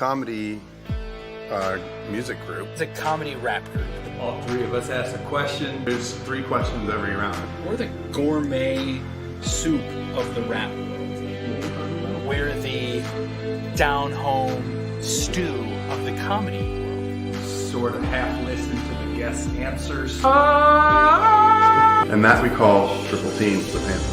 comedy music group. It's a comedy rap group. All three of us ask a question. There's 3 questions every round. We're the gourmet soup of the rap world. We're the down-home stew of the comedy world. Sort of half listen to the guest answers. And that we call Triple Teams with Anthony.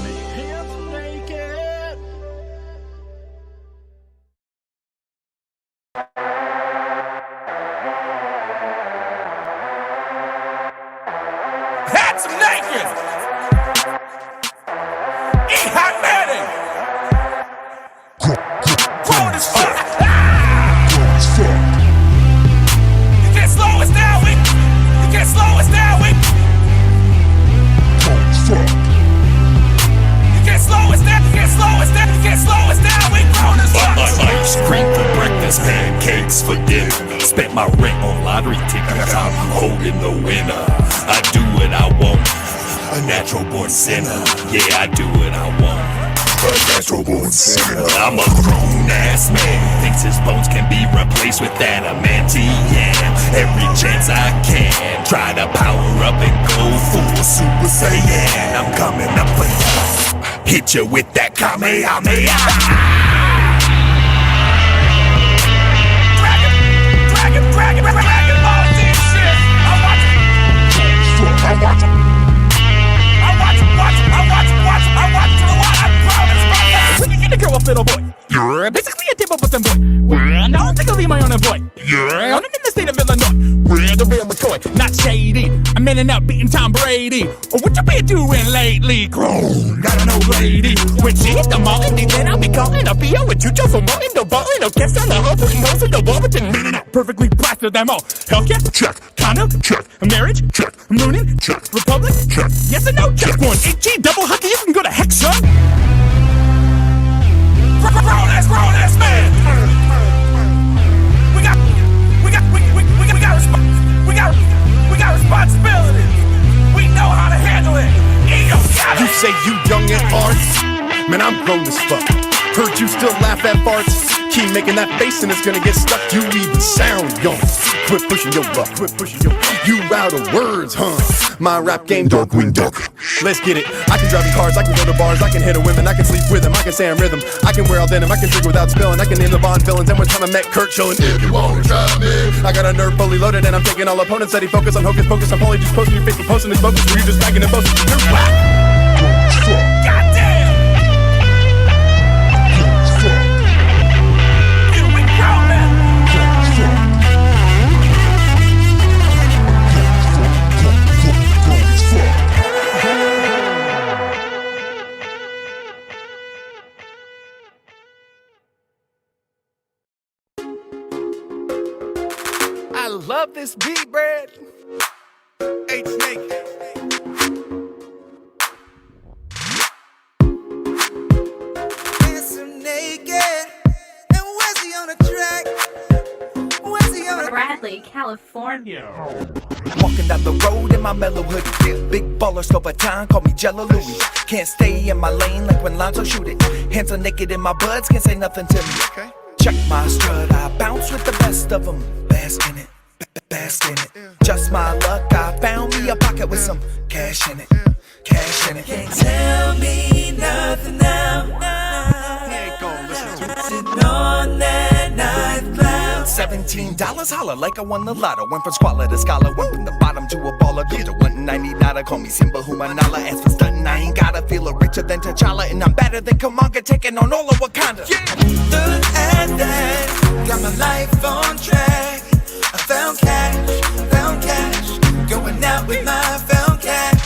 Pancakes for dinner. Spent my rent on lottery tickets. I'm holding the winner. I do what I want. A natural born sinner. Yeah, I do what I want. A natural born sinner. I'm a grown ass man. Thinks his bones can be replaced with adamantium. Every chance I can, try to power up and go full Super Saiyan. I'm coming up for you. Hit you with that Kamehameha. Grow up, little boy. You're basically a tip of them boy. Now I'm thinking of my own boy. I'm in the state of Illinois. We're the real McCoy, not shady. I'm in and out beating Tom Brady. Or what you been doing lately? Grown, got an old lady. When she hit the mall, then I'll be calling a PO with Chucho for more in the ball. No guess on the whole putting holes in the wall, but then perfectly plastered them all. Healthcare? Check. Condo? Check. Marriage? Check. Mooning? Check. Republic? Check. Yes or no? Check. One HG double hockey, you can go to heck, son. Grown ass man. We got responsibility. We know how to handle it. You say you young at heart? Man, I'm grown as fuck. Heard you still laugh at farts. Keep making that face and it's gonna get stuck. You even sound young. Quit pushing your luck. You out of words, huh? My rap game, Darkwing Duck. Let's get it. I can drive in cars, I can go to bars, I can hit a women, I can sleep with them, I can say I'm rhythm, I can wear all denim, I can drink without spilling, I can name the Bond villains. And one time I met Kurt showing if you wanna try me. I got a nerve fully loaded and I'm taking all opponents. Steady focus on hocus pocus. I'm probably just posting your face for posting this focus. Where you just bagging and boasting. You're whack. Goddamn! You been grown, man. I love this beat, Brad. H-Snake. Bradley, California. Walking down the road in my mellow hoodie. Big baller, stole baton, call me Jello Louis. Can't stay in my lane like when Lonzo shoot it. Hands are naked in my buds, can't say nothing to me. Okay. Check my strut, I bounce with the best of them. Bask in it, bask in it. Just my luck, I found me a pocket with some cash in it. Cash in it. Can't tell me nothing now. He ain't gonna listen to it. Sitting on that ninth cloud. $17, holla like I won the lotto. Went from squalor to scholar, went from the bottom to a baller. Did a 190 call me Simba Humanala. As for stunting, I ain't gotta feel a richer than T'Challa. And I'm better than Killmonger, taking on all of Wakanda. Yeah. Look at that, got my life on track. I found cash, going out with my found cash.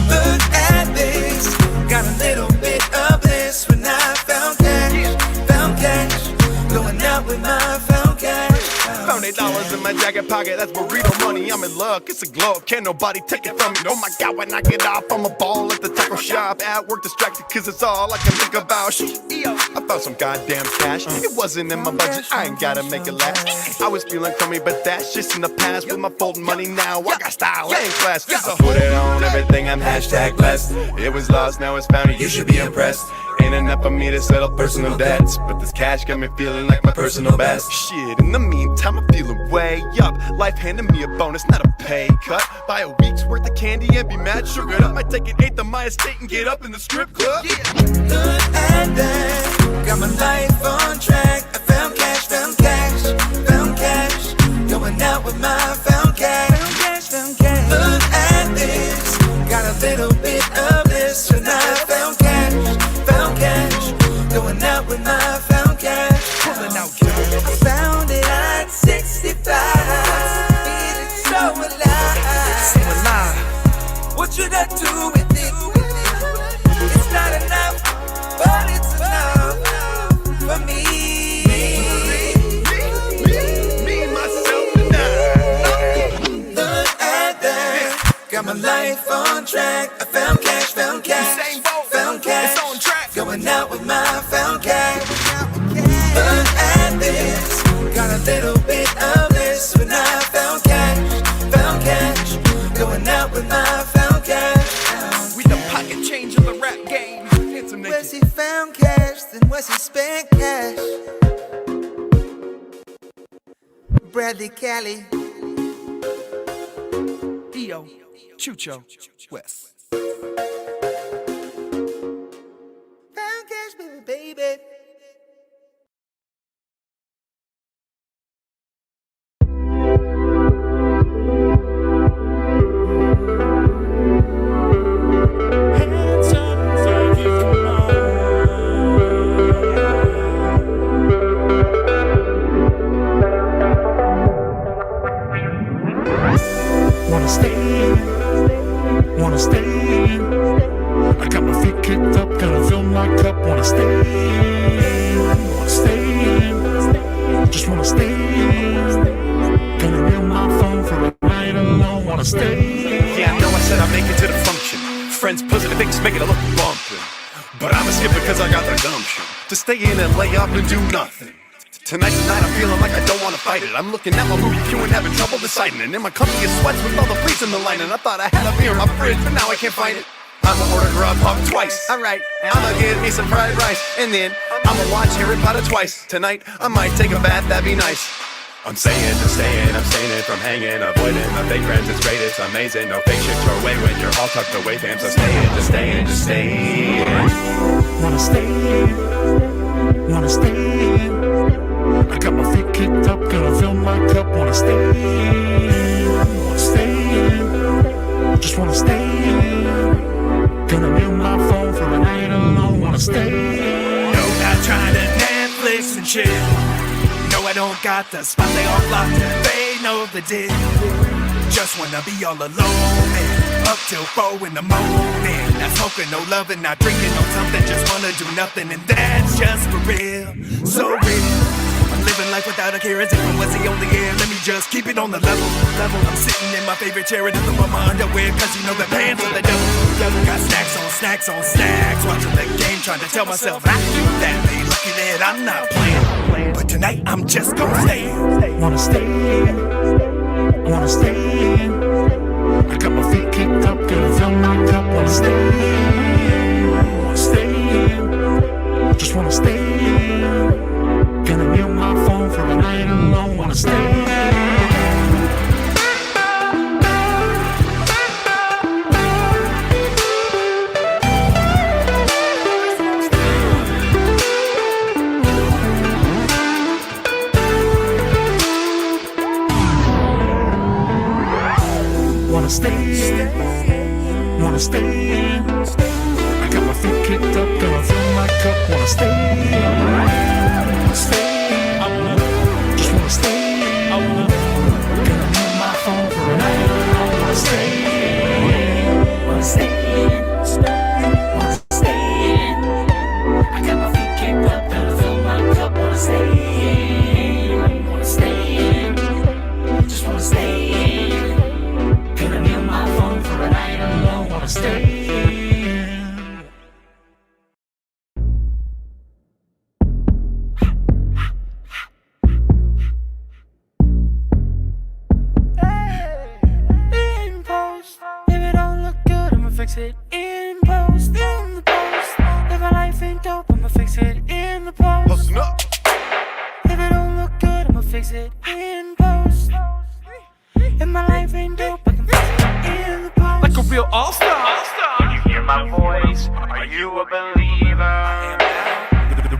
Look at this, got a little bit of bliss when I found cash, going out with my found cash. Found $8 in my jacket pocket, that's burrito money. I'm in luck, it's a glove, can't nobody take it from me. Oh my God, when I get off, I'm a ball at the taco shop. At work distracted, cause it's all I can think about. I found some goddamn cash, it wasn't in my budget, I ain't gotta make it last. I was feeling crummy, but that's just in the past. past with my folding money now. I got style and class. I put it on everything, I'm hashtag blessed. It was lost, now it's found, you should be impressed. Ain't enough for me to settle personal debts, but this cash got me feeling like my personal best. Shit, in the meantime, I'm feeling way up. Life handed me a bonus, not a pay cut. Buy a week's worth of candy and be mad sugared up. Might take an eighth of my estate and get up in the strip club. Good at that, got my life on track. I found cash, found cash, found cash. Going out with my found cash, found cash, found cash. Look at this, got a little bit of this tonight. Found cash, found cash. Going out with my found cash. Pulling out cash. I found it at 65. Feeling so alive. So alive. What should I do with it? It's not enough, but it's enough for me. Me, myself, and I. Look at that, got my life on track. I found cash, found cash, found cash. It's on track. Going out with my found cash. Look at this, got a little bit of this when I found cash, found cash. Going out with my found cash. We the pocket change of the rap game. Handsome naked. Where's he found cash, then where's he spent cash? Bradley Cali, Dio, Chucho, West. found cash, baby, baby. Wanna stay, wanna stay. I got my feet kicked up, gotta fill my cup. Wanna stay, just wanna stay. Gonna reel my phone for a night alone. Wanna stay. Yeah, I know I said I'd make it to the function. Friends pussy, the things make it look bumpin'. But I'ma skip it cause I got the gumption to stay in and lay up and do nothing. Tonight's the night I'm feeling like I don't wanna fight it. I'm looking at my movie queue and having trouble deciding. And in my company it sweats with all the police in the line. And I thought I had a beer in my fridge, but now I can't find it. I'ma order Grubhub twice, alright. I'ma get me some fried rice. And then I'ma watch Harry Potter twice. Tonight I might take a bath, that'd be nice. I'm saying to staying, I'm staying from hanging, avoiding the fake friends, it's great, it's amazing. No fake shit your way when you're all tucked away, fam. So staying, just staying, just staying. Wanna stay, wanna stay. I got my feet kicked up, gotta fill my cup. Wanna stay, just wanna stay. Gonna reel my phone for a night alone. Wanna stay. No, not trying to Netflix and chill. No, I don't got the spot, they all locked in. They know the deal. Just wanna be all alone and up till 4 in the morning. Not smoking, no loving, not drinking, no something. Just wanna do nothing, and that's just for real. So real. I'm living life without a care as if I was the only air. Let me just keep it on the level. I'm sitting in my favorite chair and nothing but my underwear, cause you know the pants are the devil. Got snacks on snacks on snacks. Watching the game, trying to tell myself I do that. They looking at I'm not playing. But tonight I'm just gonna stay. Wanna stay, wanna stay. I got my feet kicked up, gonna fill my cup. Wanna stay, just wanna stay. Gonna mute my phone for a night alone. Wanna stay. Wanna stay, wanna stay. I got my feet kicked up, gonna fill my cup. Wanna stay, just wanna stay. Gonna mute my phone for a night alone. Wanna stay, wanna stay, wanna stay. I got my feet kicked up, gonna fill my cup. Wanna stay, wanna stay, just wanna stay. Gonna mute my phone for a night alone. Wanna stay. fix it in post, in the post. If my life ain't dope, I'ma fix it in the post. Listen up. If it don't look good, I'ma fix it in post. If my life ain't dope, I can fix it in the post. Like a real all-star. When you hear my voice, are you a believer?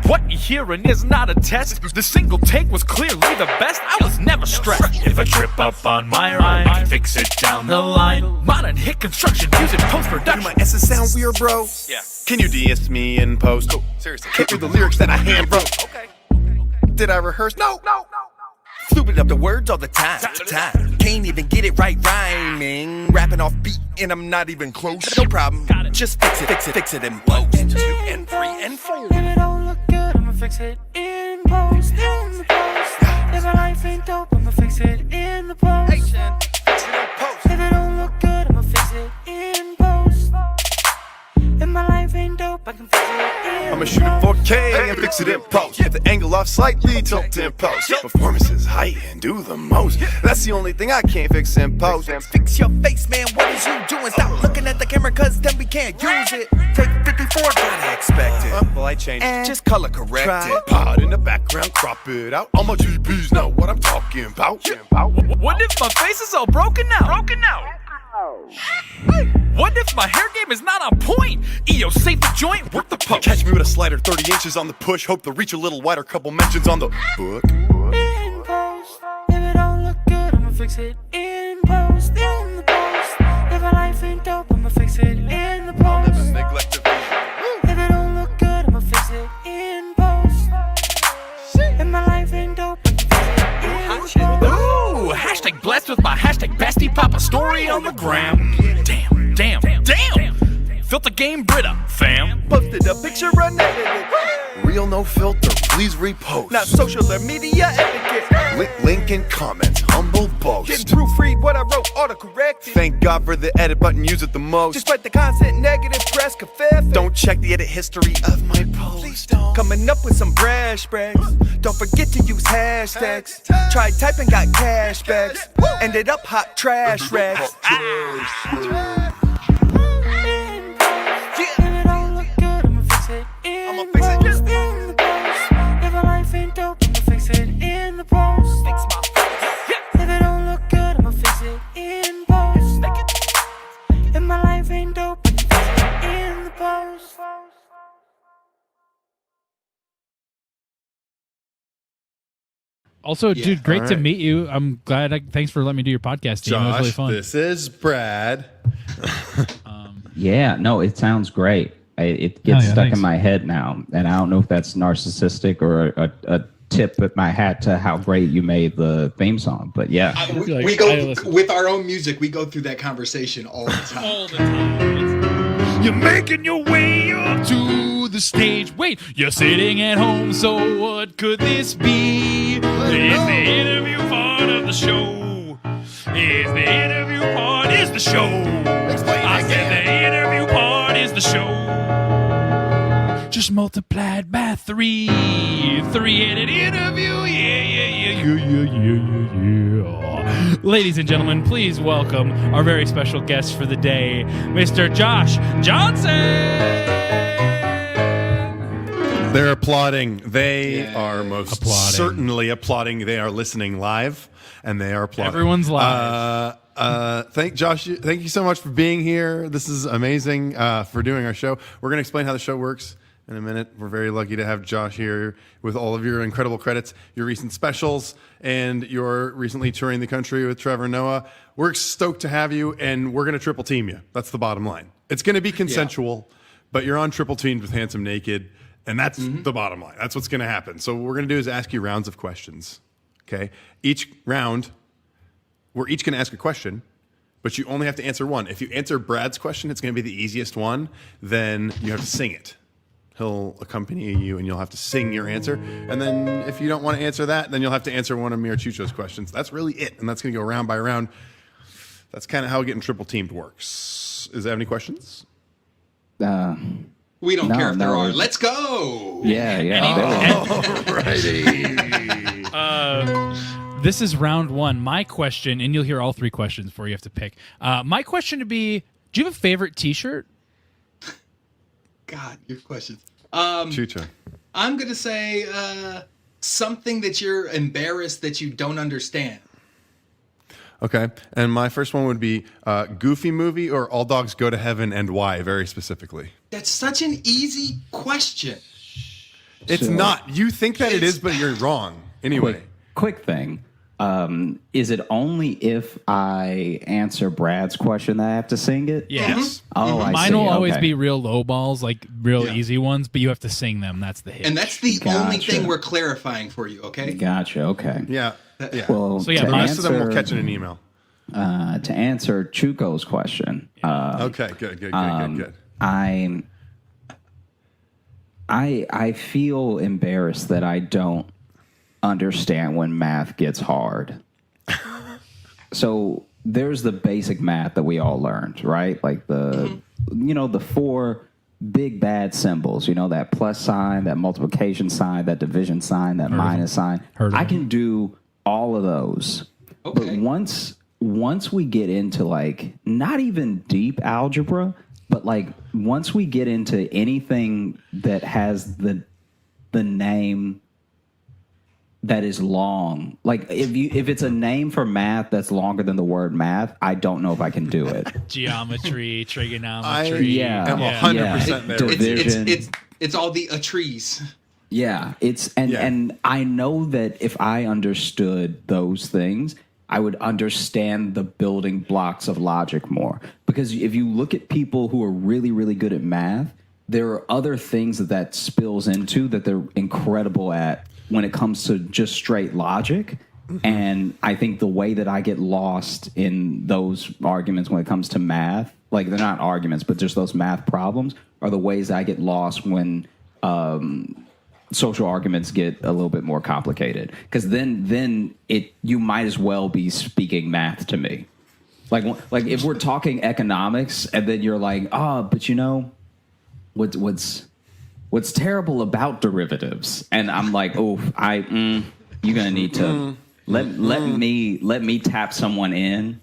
What you're hearing is not a test. The single take was clearly the best. I was never stressed. If I trip up on my rhyme, fix it down the line. Modern hit construction, music, post-production. My essence sound weird, bro. Yeah. Can you DS me in post? Oh, seriously. Hit me the lyrics that I hand wrote. Okay. Did I rehearse? No. Flipping up the words all the time. Can't even get it right rhyming. Rapping off beat and I'm not even close. No problem. Just fix it in post. 2 and 3 and 4. If it don't look good, I'ma fix it in post, in the post. If my life ain't dope, I'ma fix it in the post. If it don't look good, I'ma fix it in post. If my life ain't dope, I can fix it in I'ma shoot it 4K and fix it in post. Get the angle off slightly, tilt in post. Performances height and do the most. That's the only thing I can't fix in post. Fix your face, man. What is you doing? Stop looking at the camera, cause then we can't use it. Take 54, gotta expect it. Well, I changed. Just color correct it. Pod in the background, crop it out. All my GPs know what I'm talking about. What if my face is all broken out? What if my hair game is not on point? EO, save the joint, work the post. Catch me with a slider, 30 inches on the push. Hope to reach a little wider, couple mentions on the book. in post. If it don't look good, I'ma fix it in post, in the post. If my life ain't dope, I'ma fix it in the post. If it don't look good, I'ma fix it in post. If my life ain't dope, I can fix it in post. Ooh, hashtag blessed with my hashtag bestie. Pop a story on the gram. Damn. Filter game Britta, fam. Posted a picture unedited. Real no filter, please repost. Not social or media etiquette. Link in comments, humble boast. Didn't proofread what I wrote, autocorrected. Thank God for the edit button, use it the most. Despite the content negative, press café. Don't check the edit history of my post. Coming up with some brash brags. Don't forget to use hashtags. Tried typing, got cashbacks. Ended up hot trash rags. If it don't look good, I'ma fix it in post, in the post. If my life ain't dope, I'ma fix it in the post. If it don't look good, I'ma fix it in post. If my life ain't dope, I can fix it in the post. Also, dude, great All to right. meet you. I'm glad. Thanks for letting me do your podcast. Team. It was really Josh, fun. this is Brad. Yeah, no, it sounds great. It gets stuck thanks. in my head now, and I don't know if that's narcissistic or a tip at my hat to how great you made the theme song. But yeah, We go with our own music. We go through that conversation all the time. You're making your way up to the stage. Wait, you're sitting at home, so what could this be? Is the interview part of the show? Is the interview part is the show? I said the interview part is the show. Just multiplied by 3. 3-headed interview. Yeah. Ladies and gentlemen, please welcome our very special guest for the day, Mr. Josh Johnson. They're applauding. They are most certainly applauding. They are listening live, and they are applauding. Everyone's live. Thank you so much for being here. This is amazing for doing our show. We're going to explain how the show works in a minute. We're very lucky to have Josh here with all of your incredible credits, your recent specials, and you're recently touring the country with Trevor Noah. We're stoked to have you, and we're going to triple team you. That's the bottom line. It's going to be consensual, but you're on triple teamed with Handsome Naked, and that's the bottom line. That's what's going to happen. So what we're going to do is ask you rounds of questions. Okay? Each round, we're each going to ask a question, but you only have to answer one. If you answer Brad's question, it's going to be the easiest one. Then you have to sing it. He'll accompany you, and you'll have to sing your answer. And then if you don't want to answer that, then you'll have to answer one of me or Chucho's questions. That's really it, and that's going to go round by round. That's kind of how getting triple teamed works. Is there any questions? We don't care if there are. Let's go. Yeah. Alrighty. This is round 1. My question, and you'll hear all 3 questions before you have to pick. My question would be, Do you have a favorite T-shirt? God, your questions. Chucho. I'm gonna say something that you're embarrassed that you don't understand. Okay. And my first one would be Goofy movie or All Dogs Go to Heaven and why, very specifically. That's such an easy question. It's not. You think that it is, but you're wrong. Anyway. Quick thing. Is it only if I answer Brad's question that I have to sing it? Yes. Oh, I Mine see. will always Okay. be real low balls, like real easy ones, but you have to sing them. That's the hit. And that's the only Gotcha. thing we're clarifying for you, okay? Gotcha. Okay. Yeah. Yeah. Well, So, yeah, to the rest of them we'll answer- catch in an email. To answer Chuko's question, Okay. Good. I feel embarrassed that I don't understand when math gets hard. So there's the basic math that we all learned, right? Like the four big bad symbols, that plus sign, that multiplication sign, that division sign, that minus sign. I can do all of those. Okay. But once we get into like not even deep algebra, but like once we get into anything that has the name that is long, like if it's a name for math that's longer than the word math, I don't know if I can do it. Geometry, trigonometry. I'm 100% there. Division. It's all the trees. Yeah, and I know that if I understood those things, I would understand the building blocks of logic more. Because if you look at people who are really, really good at math, there are other things that spills into that they're incredible at when it comes to just straight logic. And I think the way that I get lost in those arguments when it comes to math, like they're not arguments, but just those math problems, are the ways I get lost when social arguments get a little bit more complicated. Because then you might as well be speaking math to me. Like if we're talking economics and then you're like, but what's terrible about derivatives? And I'm like, you're gonna need to let me tap someone in.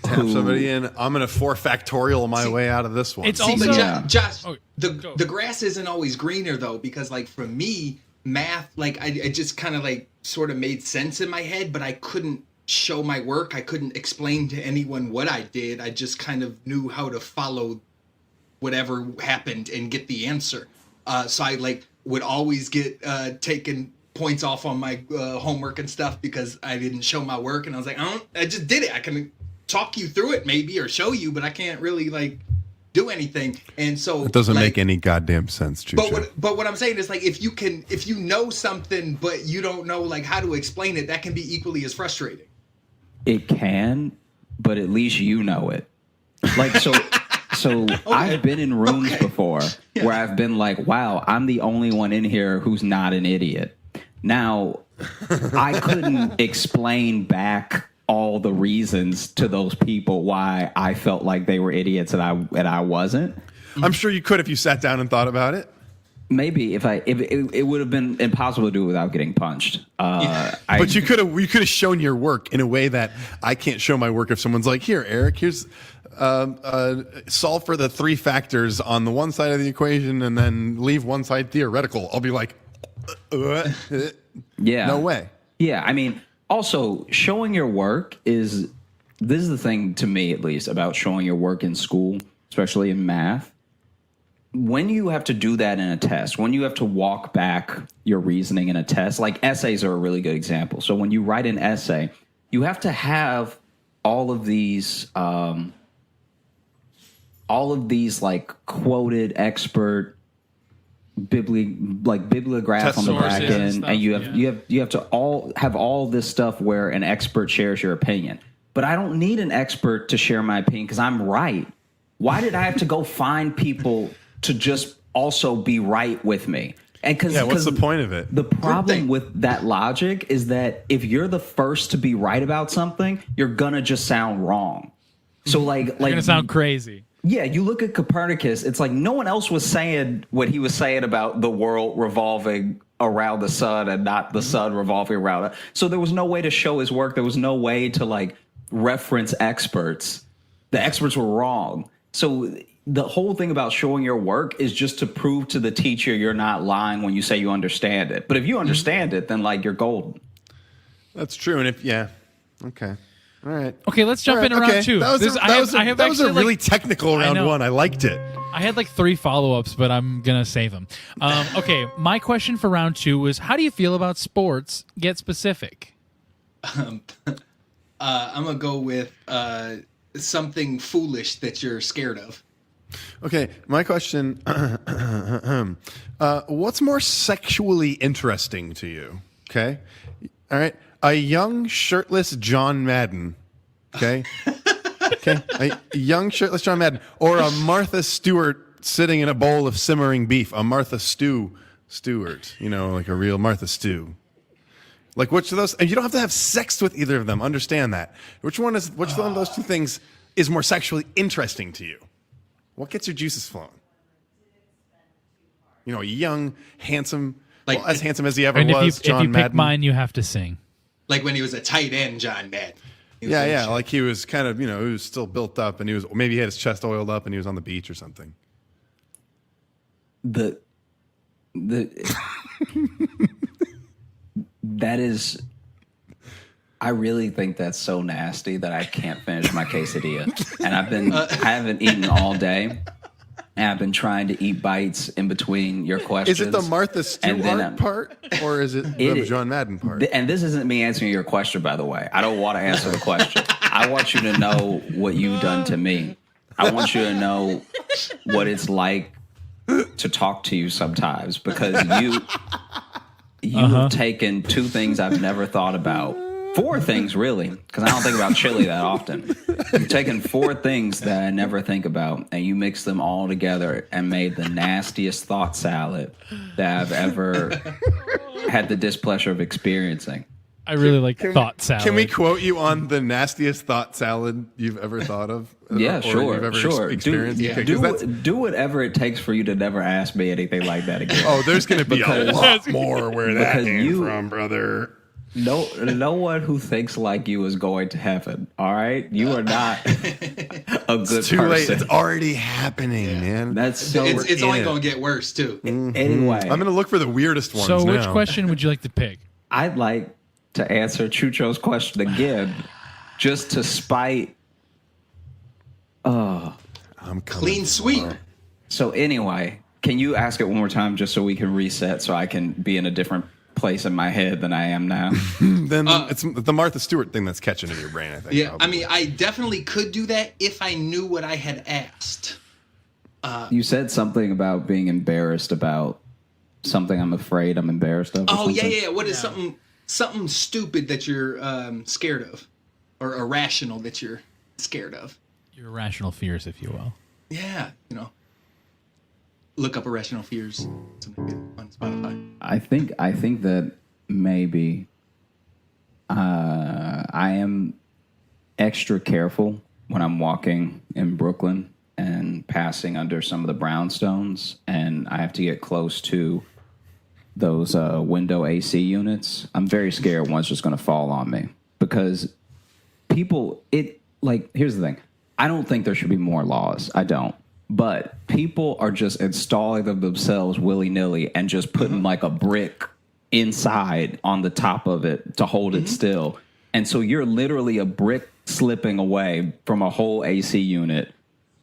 Tap somebody in. I'm gonna 4 factorial my way out of this one. It's See, also but Josh, the grass isn't always greener though, because like for me, math, like I just kind of like sort of made sense in my head, but I couldn't show my work. I couldn't explain to anyone what I did. I just kind of knew how to follow whatever happened and get the answer. So I like would always get taken points off on my homework and stuff because I didn't show my work, and I was like, I just did it. I can talk you through it maybe or show you, but I can't really like do anything. And so it doesn't like, make any goddamn sense, Chucho. But what I'm saying is like if you know something but you don't know like how to explain it, that can be equally as frustrating. It can, but at least you know it. Like so okay. I've been in rooms before where I've been like, wow, I'm the only one in here who's not an idiot. Now, I couldn't explain back all the reasons to those people why I felt like they were idiots and I wasn't. I'm sure you could if you sat down and thought about it. Maybe if it would have been impossible to do it without getting punched. But you could have shown your work in a way that I can't show my work if someone's like, here, Eric, here's solve for the 3 factors on the one side of the equation and then leave one side theoretical. I'll be like, no way. Yeah, I mean, also showing your work this is the thing to me at least about showing your work in school, especially in math. When you have to do that in a test, when you have to walk back your reasoning in a test, like essays are a really good example. So when you write an essay, you have to have all of these like quoted expert bibliograph Test on the back sources and end, stuff, and you have to all have all this stuff where an expert shares your opinion. But I don't need an expert to share my opinion because I'm right. Why did I have to go find people to just also be right with me? And what's the point of it? The problem with that logic is that if you're the first to be right about something, you're gonna just sound wrong. So like you're gonna sound crazy. Yeah, you look at Copernicus, it's like no one else was saying what he was saying about the world revolving around the sun and not the sun revolving around it. So there was no way to show his work. There was no way to like reference experts. The experts were wrong. So the whole thing about showing your work is just to prove to the teacher you're not lying when you say you understand it. But if you understand it, then like you're golden. That's true. And okay. All right. Okay, let's jump into round two. That was a really technical round one. I liked it. I had like 3 follow-ups, but I'm going to save them. Okay, my question for round 2 was, how do you feel about sports? Get specific. I'm going to go with something foolish that you're scared of. Okay, my question, what's more sexually interesting to you? Okay, all right. A young shirtless John Madden, okay? Okay, a young shirtless John Madden, or a Martha Stewart sitting in a bowl of simmering beef, a Martha Stewart, like a real Martha Stew. Like which of those? And you don't have to have sex with either of them. Understand that. Which one of those two things is more sexually interesting to you? What gets your juices flowing? A young, handsome, as handsome as he ever was, John Madden. If you pick mine, you have to sing. Like when he was a tight end, John Madden. Yeah. Like he was kind of, he was still built up, and maybe he had his chest oiled up, and he was on the beach or something. That is, I really think that's so nasty that I can't finish my quesadilla. And I haven't eaten all day. And I've been trying to eat bites in between your questions. Is it the Martha Stewart part, or is it the John Madden part? And this isn't me answering your question, by the way. I don't want to answer the question. I want you to know what you've done to me. I want you to know what it's like to talk to you sometimes, because you have taken 2 things I've never thought about. 4 things, really, because I don't think about chili that often. You've taken 4 things that I never think about, and you mixed them all together and made the nastiest thought salad that I've ever had the displeasure of experiencing. I really like thought salad. Can we quote you on the nastiest thought salad you've ever thought of? Yeah, or sure. You've ever experienced? Do whatever it takes for you to never ask me anything like that again. Oh, there's going to be a lot more where that came from, brother. No one who thinks like you is going to heaven. All right, you are not a good person. It's too late. It's already happening, man. It's only going to get worse too. Mm-hmm. Anyway, I'm going to look for the weirdest ones. So, which now. question would you like to pick? I'd like to answer Chucho's question again, just to spite. I'm clean sweep. So anyway, can you ask it one more time, just so we can reset, so I can be in a different place in my head than I am now? Then it's the Martha Stewart thing that's catching in your brain, I think. Yeah, probably. I mean, I definitely could do that if I knew what I had asked. You said something about being embarrassed about something I'm afraid I'm embarrassed of. Oh, yeah. What is something stupid that you're scared of, or irrational that you're scared of? Your irrational fears, if you will. Yeah, look up irrational fears. Something good on Spotify. I think that maybe I am extra careful when I'm walking in Brooklyn and passing under some of the brownstones, and I have to get close to those window AC units. I'm very scared one's just going to fall on me, because here's the thing. I don't think there should be more laws. I don't. But people are just installing them themselves willy-nilly and just putting like a brick inside on the top of it to hold it still. And so you're literally a brick slipping away from a whole AC unit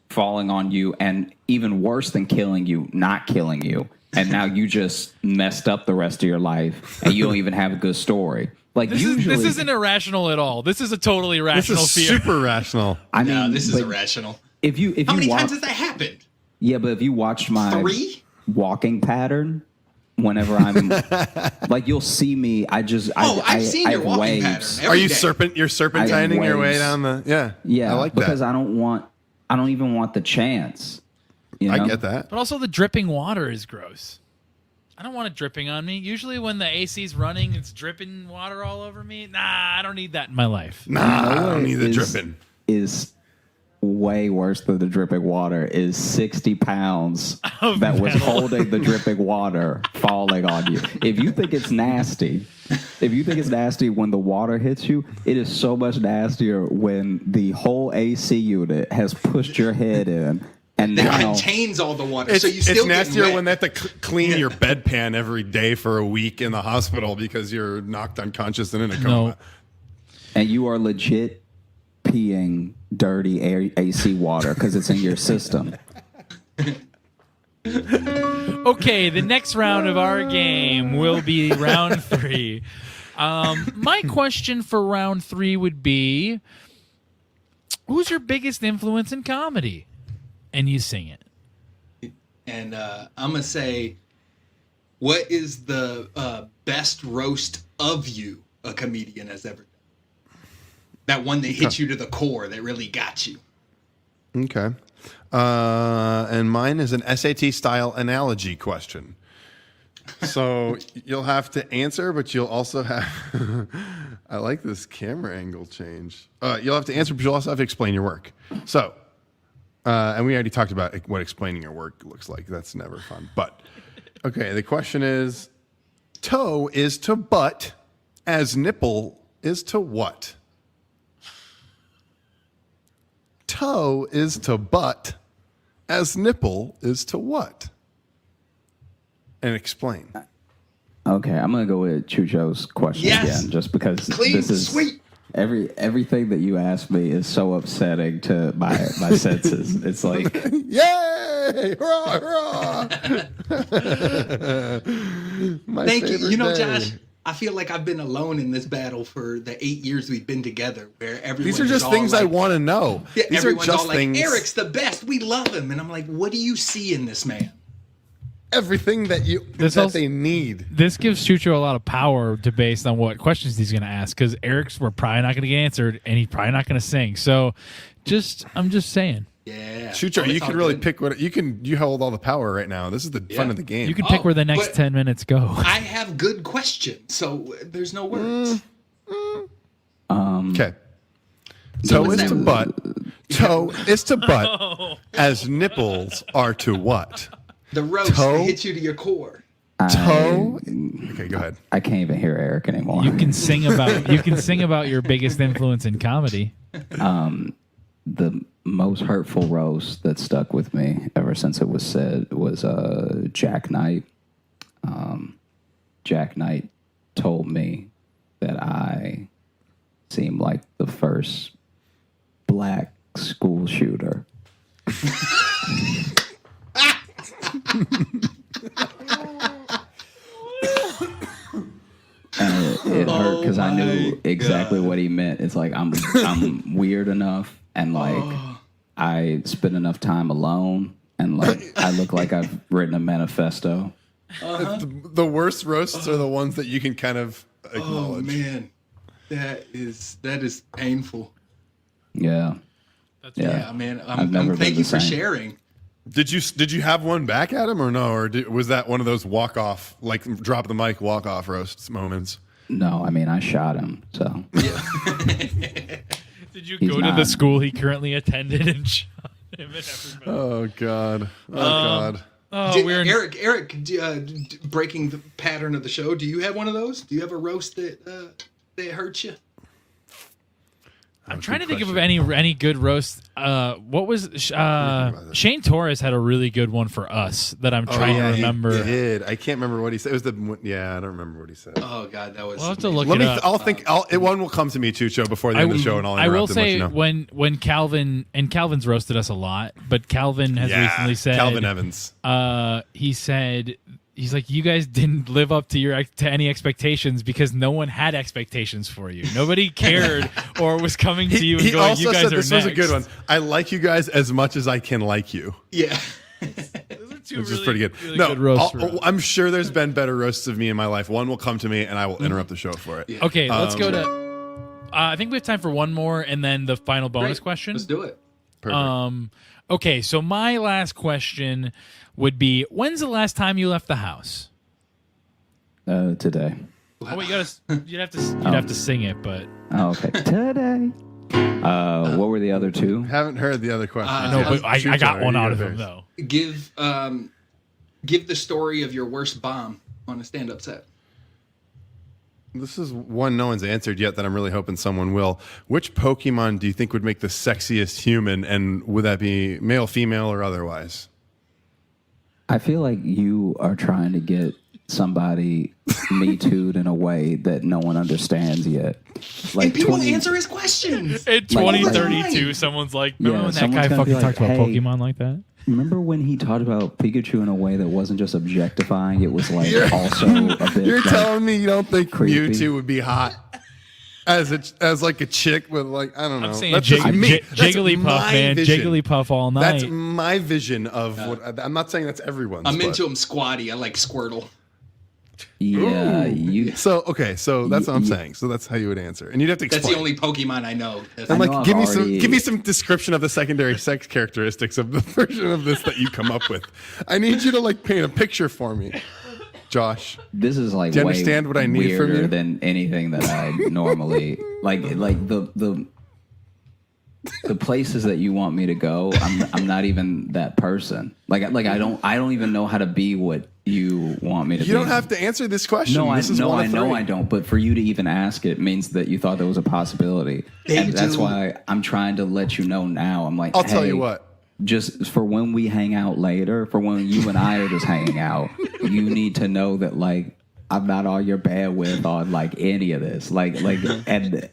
falling on you, and even worse than killing you, not killing you. And now you just messed up the rest of your life, and you don't even have a good story. Like this isn't irrational at all. This is a totally rational this is fear. Super rational. This is irrational. How many times has that happened? Yeah, but if you watched my 3 walking pattern, whenever I'm like, you'll see me. I've seen your walking waves. pattern. Are you You're serpentining your way down the? Yeah. I like that because I don't even want the chance. I get that. But also, the dripping water is gross. I don't want it dripping on me. Usually when the AC's running, it's dripping water all over me. Nah, I don't need that in my life. Nah, I don't need the dripping. Is way worse than the dripping water is 60 pounds that was holding the dripping water falling on you. If you think it's nasty, when the water hits you, it is so much nastier when the whole AC unit has pushed your head in. And that now, contains all the water. It's, so you still it's nastier get wet. when they have to clean your bedpan every day for a week in the hospital because you're knocked unconscious and in a coma. And you are legit peeing dirty AC water because it's in your system. Okay, the next round of our game will be round 3. My question for round 3 would be, who's your biggest influence in comedy? And you sing it. And I'm going to say, what is the best roast of you a comedian has ever done? That one that hit you to the core, that really got you. Okay. And mine is an SAT-style analogy question. So you'll have to answer, but you'll also have... I like this camera angle change. You'll have to answer, but you'll also have to explain your work. So... and we already talked about what explaining your work looks like. That's never fun. But, okay, the question is, toe is to butt as nipple is to what? Toe is to butt as nipple is to what? And explain. Okay, I'm going to go with Chucho's question again, just because this is... Sweet. Everything that you asked me is so upsetting to my senses. It's like, yay! Hurrah, hurrah! Thank you. You know, Josh, I feel like I've been alone in this battle for the 8 years we've been together, where everyone. These are just things I want to know. Yeah, These are everyone's just all like, things. Eric's the best. We love him, and I'm like, what do you see in this man? Everything that they need. This gives Chucho a lot of power to based on what questions he's going to ask, because Eric's we're probably not going to get answered, and he's probably not going to sing. So, I'm just saying. Yeah, Chucho, you can really pick what you hold all the power right now. This is the fun of the game. You can pick where the next 10 minutes go. I have good questions, so there's no words. Okay. Toe is to butt. Toe is to butt as nipples are to what? The roast that hits you to your core. Toe. Okay, go ahead. I can't even hear Eric anymore. You can sing about your biggest influence in comedy. The most hurtful roast that stuck with me ever since it was said was Jack Knight. Jack Knight told me that I seemed like the first black school shooter. And it hurt because I knew exactly what he meant. It's like I'm weird enough, and like I spend enough time alone, and like I look like I've written a manifesto. The worst roasts are the ones that you can kind of acknowledge. Oh man, that is painful. Yeah. Yeah, man. Thank you for sharing. Did you have one back at him or no? Or was that one of those walk-off, like drop the mic walk-off roasts moments? No, I mean, I shot him, so. Yeah. Did you go to the school he currently attended and shot him and everybody? Oh, God. God. Eric, breaking the pattern of the show, do you have one of those? Do you have a roast that hurt you? I'm trying to think of any good roast. What was Shane Torres had a really good one for us that I'm trying to remember. He did. I can't remember what he said. It was I don't remember what he said. Oh God, that was. We'll have to look it up. I'll think. One will come to me, Chucho, before the end of the show, and I'll interrupt I will him, say let you know. when Calvin's roasted us a lot, but Calvin has recently said Calvin Evans. He said. He's like, you guys didn't live up to any expectations because no one had expectations for you. Nobody cared or was coming to you and going, also you guys said are this next. was a good one. I like you guys as much as I can like you. Yeah. Which is pretty good. Really good roasts I'm sure there's been better roasts of me in my life. One will come to me, and I will interrupt the show for it. Yeah. Okay, let's go to... I think we have time for one more and then the final bonus question. Let's do it. Perfect. Okay, so my last question would be, when's the last time you left the house? Today. Oh, wait, you'd have to sing it, but Oh, okay. Today. What were the other two? Haven't heard the other question. No, but I Chucho, got are one you out go of him first? though. Give the story of your worst bomb on a stand-up set. This is one no one's answered yet that I'm really hoping someone will. Which Pokemon do you think would make the sexiest human, and would that be male, female, or otherwise? I feel like you are trying to get somebody Me Too'd in a way that no one understands yet. And people answer his questions. In 2032, someone's like, remember when that guy fucking talked about Pokemon like that? Remember when he talked about Pikachu in a way that wasn't just objectifying? It was like also a bit. You're like, telling me you don't think creepy. Mewtwo would be hot as like a chick with like I don't know. I'm saying That's just me. That's Jigglypuff, my man. vision. Jigglypuff all night. That's my vision of what. I'm not saying that's everyone's. I'm but- into him squatty. I like Squirtle. Yeah, So that's what I'm saying. So that's how you would answer, and you'd have to explain. That's the only Pokemon I know. And like, give me some description of the secondary sex characteristics of the version of this that you come up with. I need you to like paint a picture for me, Josh. This is like Do you way understand what I need from weirder you? than anything that I normally like the places that you want me to go. I'm not even that person. Like I don't even know how to be what you want me to be. You don't have to answer this question. No, this is one I of know three. I don't. But for you to even ask it means that you thought there was a possibility, and that's why I'm trying to let you know now. I'm like, I'll tell hey, you what. Just for when we hang out later, for when you and I are just hanging out, you need to know that like I'm not all your bandwidth on like any of this. And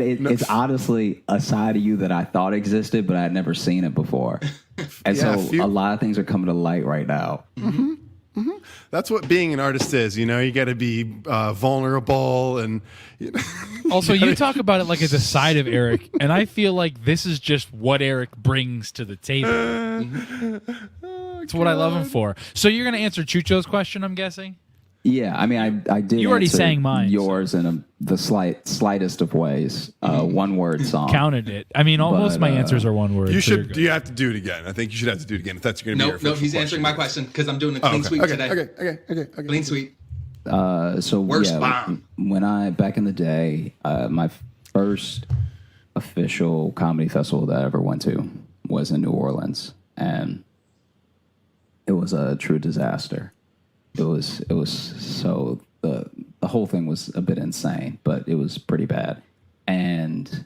it's honestly a side of you that I thought existed, but I had never seen it before. And Yeah, so a lot of things are coming to light right now. Mm-hmm. Mm-hmm. That's what being an artist is. You know, you got to be vulnerable and. You know, Also, you talk about it like it's a side of Eric, and I feel like this is just what Eric brings to the table. It's what I love him for. So you're going to answer Chucho's question, I'm guessing? Yeah, I mean, I did. You already answer sang mine, yours in the slightest of ways. One word song. Counted it. I mean, most of my But, answers are one word. You so you're should. good. You have to do it again. I think you should have to do it again if that's going to be your No, official he's question. answering my question because I'm doing a clean sweep today. Okay. Clean sweep. So Worst yeah, bomb. when I back in the day, my first official comedy festival that I ever went to was in New Orleans, and it was a true disaster. It was so the whole thing was a bit insane, but it was pretty bad, and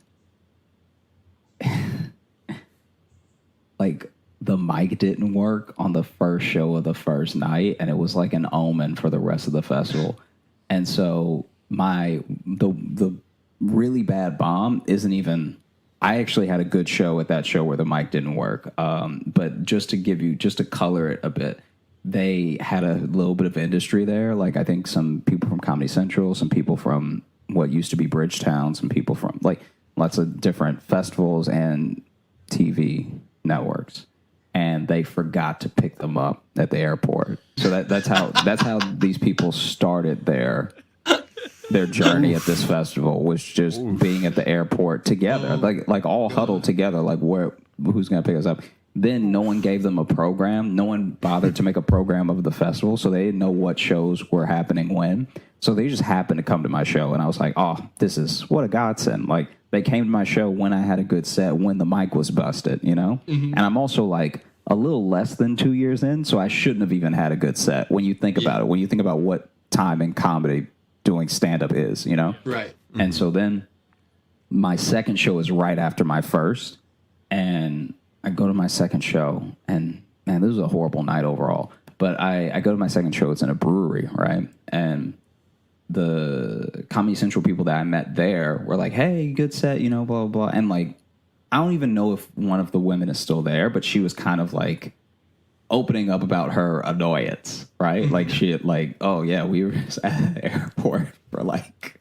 like the mic didn't work on the first show of the first night, and it was like an omen for the rest of the festival. And so the really bad bomb isn't even. I actually had a good show at that show where the mic didn't work. But just to color it a bit, they had a little bit of industry there. Like I think some people from Comedy Central, some people from what used to be Bridgetown, some people from like lots of different festivals and TV networks. And they forgot to pick them up at the airport. So that's how these people started their journey at this festival, was just being at the airport together, like all huddled together, like who's gonna pick us up. Then no one gave them a program. No one bothered to make a program of the festival, so they didn't know what shows were happening when. So they just happened to come to my show, and I was like, oh, this is what a godsend. Like they came to my show when I had a good set, when the mic was busted, you know? Mm-hmm. And I'm also like a little less than 2 years in, so I shouldn't have even had a good set when you think about it, when you think about what time in comedy doing stand-up is, you know? Right. Mm-hmm. And so then my second show is right after my first, and I go to my second show, and man, this was a horrible night overall. But I go to my second show, it's in a brewery, right? And the Comedy Central people that I met there were like, hey, good set, you know, blah, blah, blah. And like, I don't even know if one of the women is still there, but she was kind of like opening up about her annoyance, right? Like she had like, oh yeah, we were just at the airport for like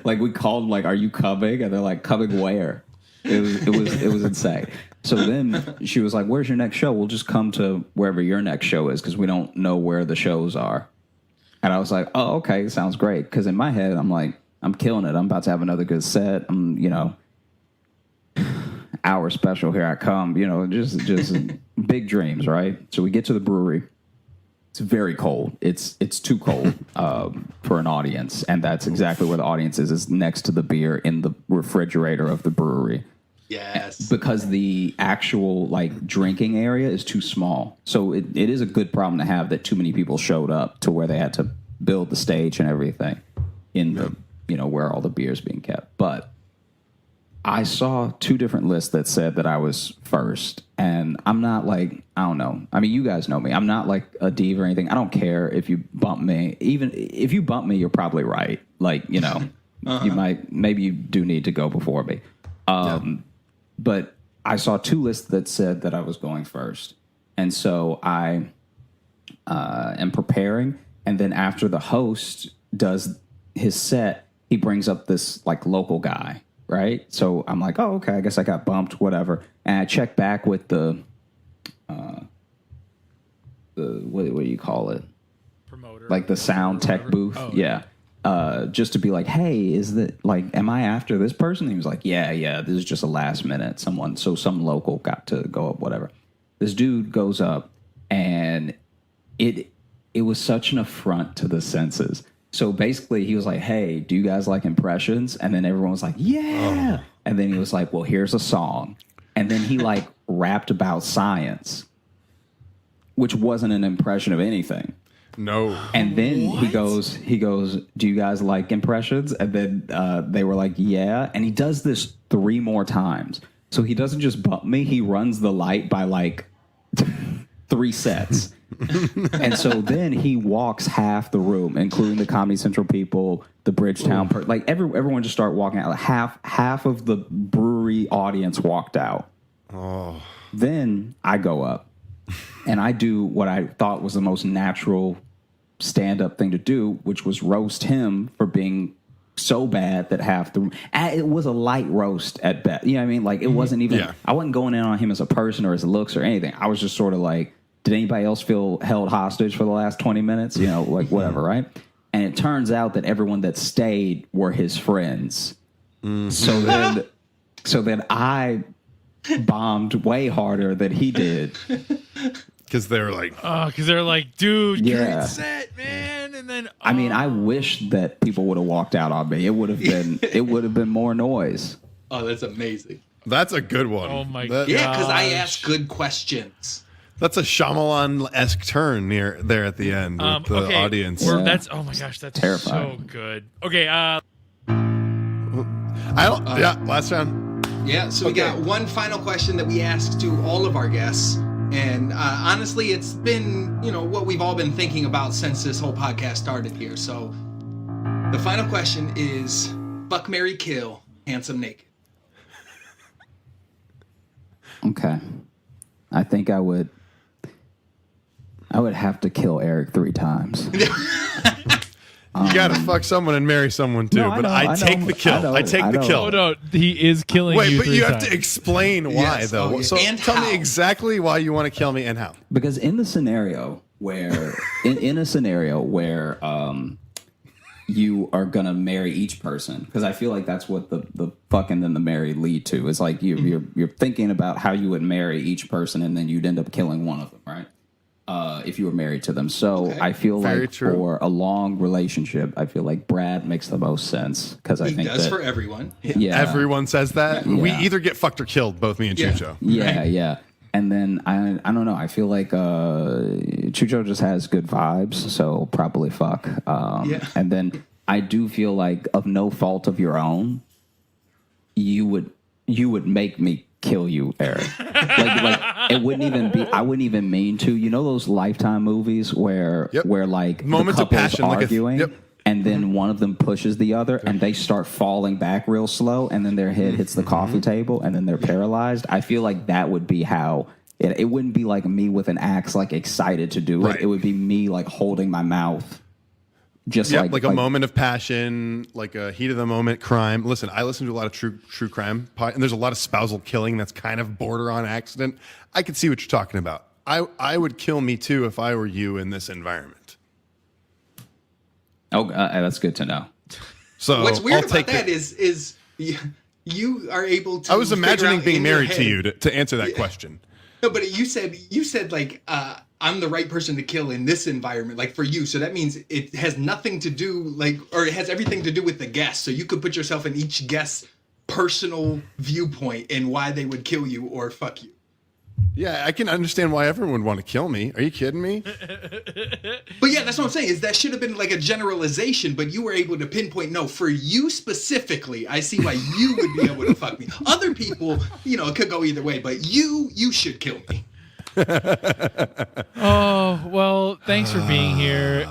we called like, are you coming? And they're like, coming where? It was insane. So then she was like, where's your next show? We'll just come to wherever your next show is because we don't know where the shows are. And I was like, oh, okay, sounds great. Because in my head, I'm like, I'm killing it. I'm about to have another good set. I'm, you know, hour special, here I come. You know, just big dreams, right? So we get to the brewery, It's very cold. It's too cold for an audience, and that's exactly where the audience is next to the beer in the refrigerator of the brewery. Yes. Because the actual like drinking area is too small. So it is a good problem to have that too many people showed up to where they had to build the stage and everything in the, where all the beer is being kept. But I saw 2 different lists that said that I was first. And I'm not like, I don't know. I mean, you guys know me. I'm not like a diva or anything. I don't care if you bump me. Even if you bump me, you're probably right. Like, you maybe you do need to go before me. But I saw 2 lists that said that I was going first. And so I am preparing. And then after the host does his set, he brings up this like local guy, right? So I'm like, oh, okay, I guess I got bumped, whatever. And I check back with the what do you call it? Promoter. Like the sound tech booth. Oh, yeah. Just to be like, hey, is that like, am I after this person? He was like, yeah, this is just a last minute. Some local got to go up, whatever. This dude goes up, and it was such an affront to the senses. So basically, he was like, hey, do you guys like impressions? And then everyone was like, yeah. And then he was like, well, here's a song. And then he like rapped about science, which wasn't an impression of anything. No. And then he goes, do you guys like impressions? And then they were like, yeah. And he does this 3 more times. So he doesn't just bump me. He runs the light by like 3 sets. And so then he walks half the room, including the Comedy Central people, the Bridgetown, everyone just started walking out. Like half of the brewery audience walked out. Oh. Then I go up and I do what I thought was the most natural stand-up thing to do, which was roast him for being so bad that half the room. It was a light roast at best. You know what I mean? Like, it wasn't even, I wasn't going in on him as a person or his looks or anything. I was just sort of like, did anybody else feel held hostage for the last 20 minutes? Like whatever, right? And it turns out that everyone that stayed were his friends. Mm-hmm. So then I bombed way harder than he did. Because they're like, dude, great set, man. And then I mean, I wish that people would have walked out on me. It would have been more noise. Oh, that's amazing. That's a good one. Oh my god. Yeah, because I ask good questions. That's a Shyamalan-esque turn near there at the end with the audience. That's oh my gosh, that's terrifying. So good. Okay, last round. Yeah, so we got one final question that we asked to all of our guests. And honestly, it's been, what we've all been thinking about since this whole podcast started here. So the final question is, fuck, marry, kill, handsome, naked. Okay. I think I would have to kill Eric 3 times. You gotta fuck someone and marry someone too, no, but I take the kill. I take the kill. Oh no, he is killing you. Wait, but 3 you times. have to explain why though. yeah. So And tell how. me exactly why you want to kill me and how. Because in the scenario where in a scenario where you are gonna marry each person, because I feel like that's what the fucking and the marry lead to. Is like you're thinking about how you would marry each person, and then you'd end up killing one of them, right? If you were married to them. So I feel Very like true. for a long relationship, I feel like Brad makes the most sense because I He think does that, for everyone. yeah, Everyone says that. Yeah. We either get fucked or killed, both me and Chucho. Yeah. And then I don't know. I feel like Chucho just has good vibes, so probably fuck. And then I do feel like of no fault of your own, you would make me kill you, Eric. like it wouldn't even be. I wouldn't even mean to. You know those Lifetime movies where like Moments the of couple's passion, like arguing. And then one of them pushes the other, and they start falling back real slow, and then their head hits the coffee table, and then they're paralyzed. I feel like that would be how it wouldn't be like me with an axe, like excited to do it. Right. It would be me like holding my mouth, just like a moment of passion, like a heat of the moment crime. Listen, I listen to a lot of true crime, and there's a lot of spousal killing that's kind of border on accident. I could see what you're talking about. I would kill me too if I were you in this environment. Oh, that's good to know. So What's weird I'll about take that it. is you are able to. I was figure imagining out being in your married to head- you to answer that question. No, but you said like I'm the right person to kill in this environment, like for you. So that means it has nothing to do or it has everything to do with the guest. So you could put yourself in each guest's personal viewpoint and why they would kill you or fuck you. Yeah, I can understand why everyone would want to kill me. Are you kidding me? But yeah, that's what I'm saying, is that should have been like a generalization, but you were able to pinpoint, no, for you specifically, I see why you would be able to fuck me. Other people, it could go either way, but you should kill me. Oh, well, thanks for being here.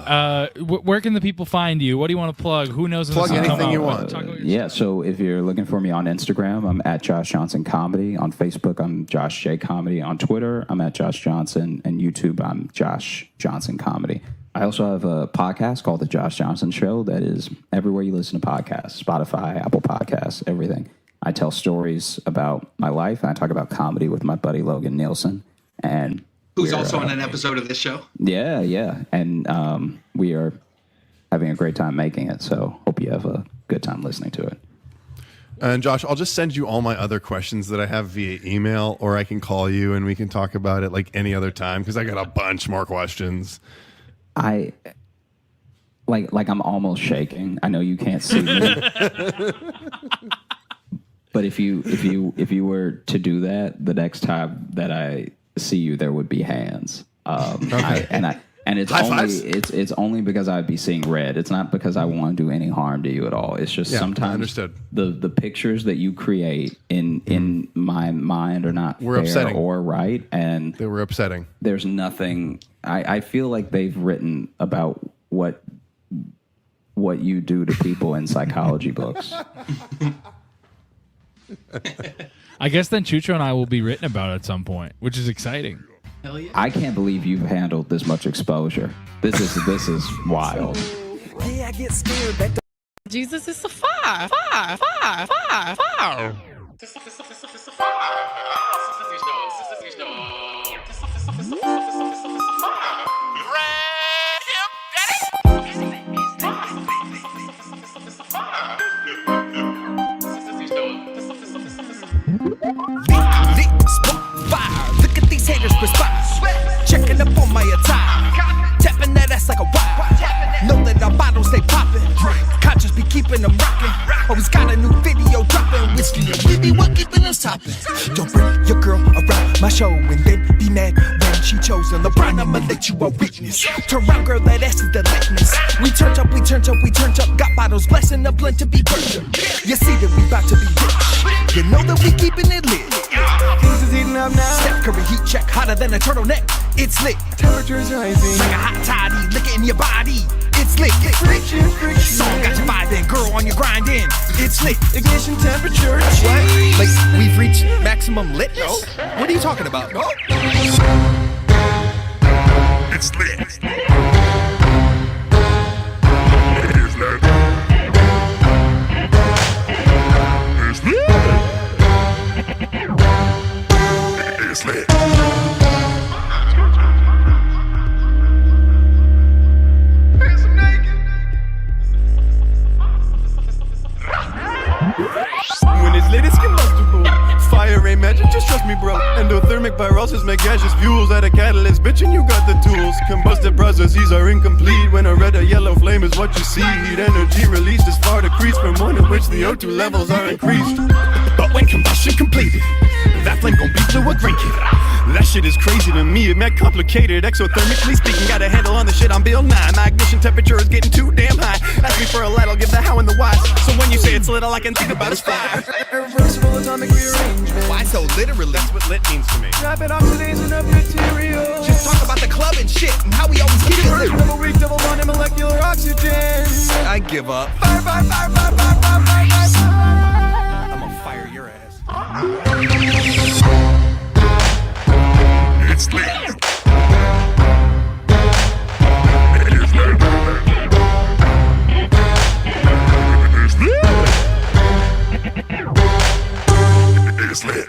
Where can the people find you? What do you want to plug? Who knows? Plug anything you want. Yeah, so if you're looking for me on Instagram, I'm at Josh Johnson Comedy. On Facebook, I'm Josh J Comedy. On Twitter, I'm at Josh Johnson. And YouTube, I'm Josh Johnson Comedy. I also have a podcast called The Josh Johnson Show that is everywhere you listen to podcasts, Spotify, Apple Podcasts, everything. I tell stories about my life, and I talk about comedy with my buddy Logan Nielsen. And who's also on an episode of this show. Yeah. And we are having a great time making it. So hope you have a good time listening to it. And Josh, I'll just send you all my other questions that I have via email, or I can call you and we can talk about it like any other time, because I got a bunch more questions. I'm almost shaking. I know you can't see me. But if you were to do that, the next time that I see you, there would be hands. Okay. It's only because I'd be seeing red. It's not because I want to do any harm to you at all. It's just sometimes the pictures that you create in my mind are not fair upsetting. Or right, and they were upsetting. There's nothing. I feel like they've written about what you do to people in psychology books. I guess then Chucho and I will be written about at some point, which is exciting. Hell yeah. I can't believe you've handled this much exposure. This is wild. Yeah, I get scared. That Jesus is a fire. Look at these haters perspire. Checking up on my attire. Tapping that ass like a wire. Know that our bottles stay popping. Conscious be keeping them rocking. Always got a new video dropping. Whiskey and we be what keeping us topping. Don't bring your girl around my show and then be mad when she chose a LeBron. I'ma let you a witness. Turn around, girl, that ass is the likeness. We turned up. Got bottles blessing the blend to be burned up. You see that we about to be rich. You know that we keeping it lit. Things is heating up now. Steph Curry heat check, hotter than a turtleneck. It's lit. Temperature's rising. Like a hot toddy, lick it in your body. It's lit. Friction. Song got you vibing, girl on your grinding. It's lit. Ignition temperature. What? Like we've reached maximum lit? No. What are you talking about? No. It's lit. It's lit. It's lit. When it's lit, it's combustible. Fire ain't magic, just trust me, bro. Endothermic pyrosis make gaseous fuels out of catalyst. Bitch, and you got the tools. Combusted processes are incomplete when a red or yellow flame is what you see. Heat energy released is far decreased from one in which the O2 levels are increased. But when combustion completed, that flame gon' beat to a great kid. That shit is crazy to me, it mad complicated. Exothermically speaking, got a handle on the shit, I'm Bill 9. My ignition temperature is getting too damn high. Ask me for a light, I'll give the how and the why. So when you say it's lit, all I can think about is fire. Irreversible atomic rearrangement. Why so literally? That's what lit means to me. Rapid oxidation of materials. Just talk about the club and shit and how we always keep it lit. Double weak, double bond, and molecular oxygen. I give up. Fire. I'm gonna fire your ass. It's lit. It's lit.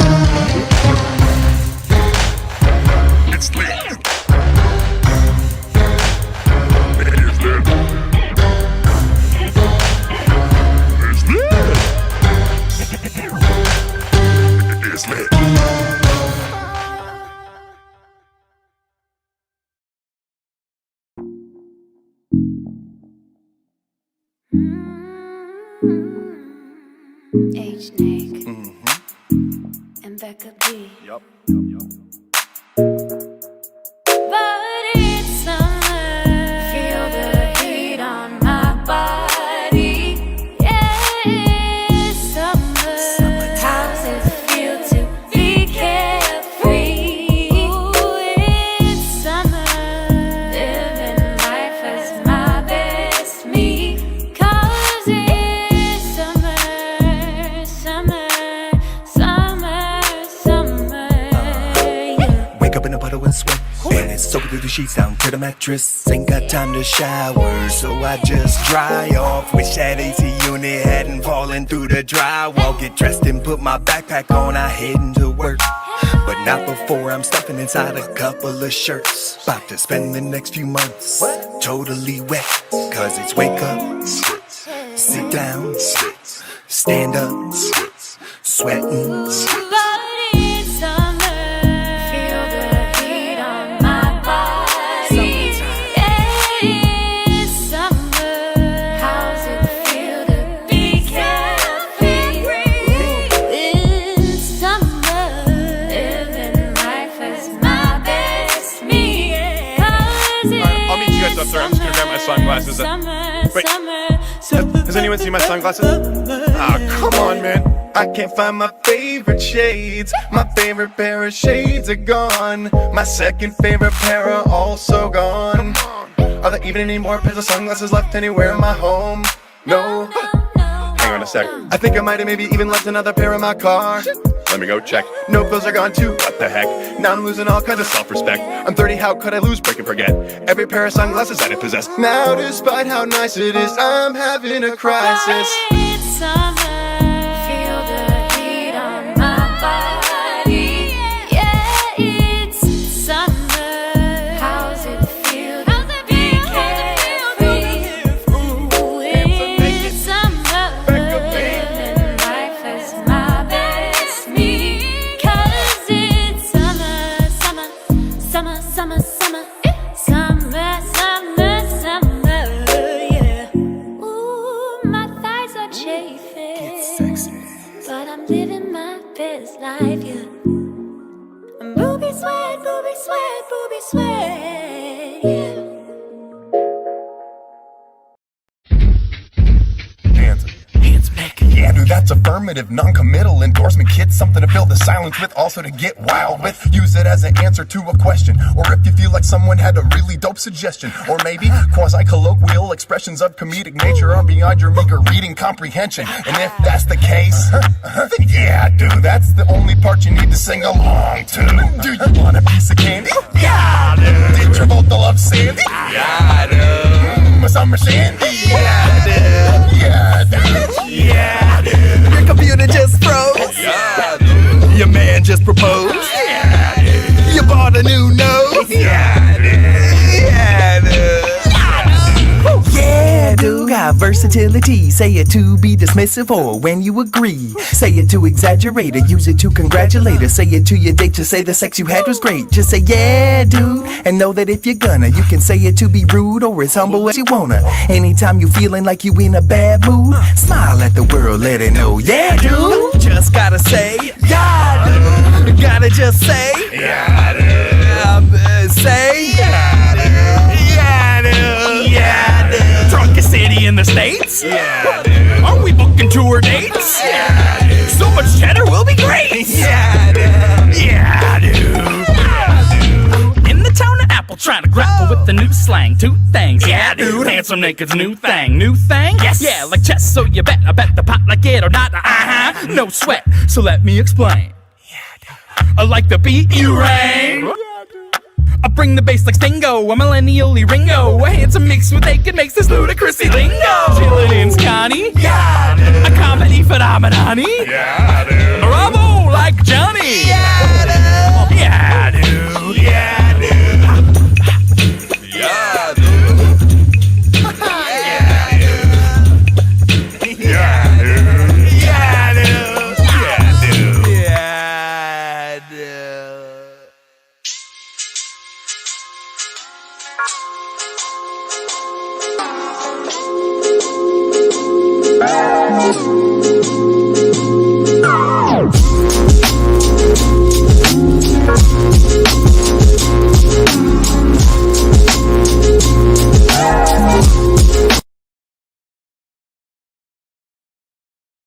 It's lit. Snake. And Becca B. Yup. But it's summer. Feel the heat on my body. Yeah, it's summer. How's it feel to be carefree? Ooh, it's summer. Living life as my best me. 'Cause it's summer, summer, yeah. Wake up in a puddle and sweat, and it's soaking through the sheets down to the mattress. Ain't got time to shower, so I just dry off. Wish that AC unit hadn't fallen through the drywall. Get dressed and put my backpack on, I heading to work. But not before I'm stuffing inside a couple of shirts. About to spend the next few months totally wet. 'Cause it's wake up, sit down, stand up, sweating. But it's summer. Feel the heat on my body. Yeah, it's summer. How's it feel to be carefree? It's summer. Living life as my best me. 'Cause I'll meet you guys up there. I'm just gonna grab my sunglasses. Wait. Has anyone seen my sunglasses? Ah, come on, man. I can't find my favorite shades. My favorite pair of shades are gone. My second favorite pair are also gone. Are there even any more pairs of sunglasses left anywhere in my home? No. Hang on a sec. I think I might have maybe even left another pair in my car. Let me go check. No, those are gone too. What the heck? Now I'm losing all kinds of self-respect. I'm 30, how could I lose, break and forget every pair of sunglasses that I possess? Now, despite how nice it is, I'm having a crisis. It's summer. Feel the heat on my body. Yeah, it's summer. How's it feel to be carefree? Ooh, it's summer. Living life as my best me. 'Cause it's summer, summer, summer, summer, summer. Summer, summer, summer, yeah. Ooh, my thighs are chafing. But I'm living my best life, yeah. Booby sweat, booby sweat, booby sweat, yeah. Hands back. Yeah, dude, that's affirmative, non-committal endorsement. Kid, something to fill the silence with, also to get wild with. Use it as an answer to a question, or if you feel like someone had a really dope suggestion, or maybe quasi-colloquial expressions of comedic nature are beyond your meager reading comprehension. And if that's the case, then yeah, dude, that's the only part you need to sing along to. Do you want a piece of candy? Yeah, dude. Did Travolta love Sandy? Yeah, dude. Summer Sandy? Yeah, dude. Yeah, dude. Yeah, dude. Your computer just froze. Yeah, dude. Your man just proposed. Yeah, dude. You bought a new nose. Yeah, dude. Yeah, dude. Yeah, dude, got versatility. Say it to be dismissive or when you agree. Say it to exaggerate or use it to congratulate or say it to your date to say the sex you had was great. Just say yeah, dude, and know that if you're gonna, you can say it to be rude or as humble as you wanna. Anytime you feeling like you in a bad mood, smile at the world, let it know. Yeah, dude, just gotta say yeah, dude. Gotta just say Yeah, dude. say Yeah, dude. yeah, dude. Yeah, dude. Drunkest city in the States? Yeah, dude. Are we booking tour dates? Yeah, dude. So much cheddar will be great. Yeah, dude. Yeah, dude. In the town of Apple, trying to grapple with the new slang. Two things. Yeah, dude. Handsome naked's new thing. New thing? Yes. Yeah, like chess, so you bet. I bet the pot like it or not. No sweat. So let me explain. I like the beat you rang. I bring the bass like Stingo, a millennially Ringo. A handsome mix with naked makes this ludicrously lingo. Chillin' in Scotty, Yeah, dude. a comedy phenomenon. Yeah, dude. Bravo, like Johnny. Yeah, dude. Yeah, dude. Yeah, dude. Yeah, dude. Yeah, dude. Yeah, dude. Yeah, dude. Yeah, dude.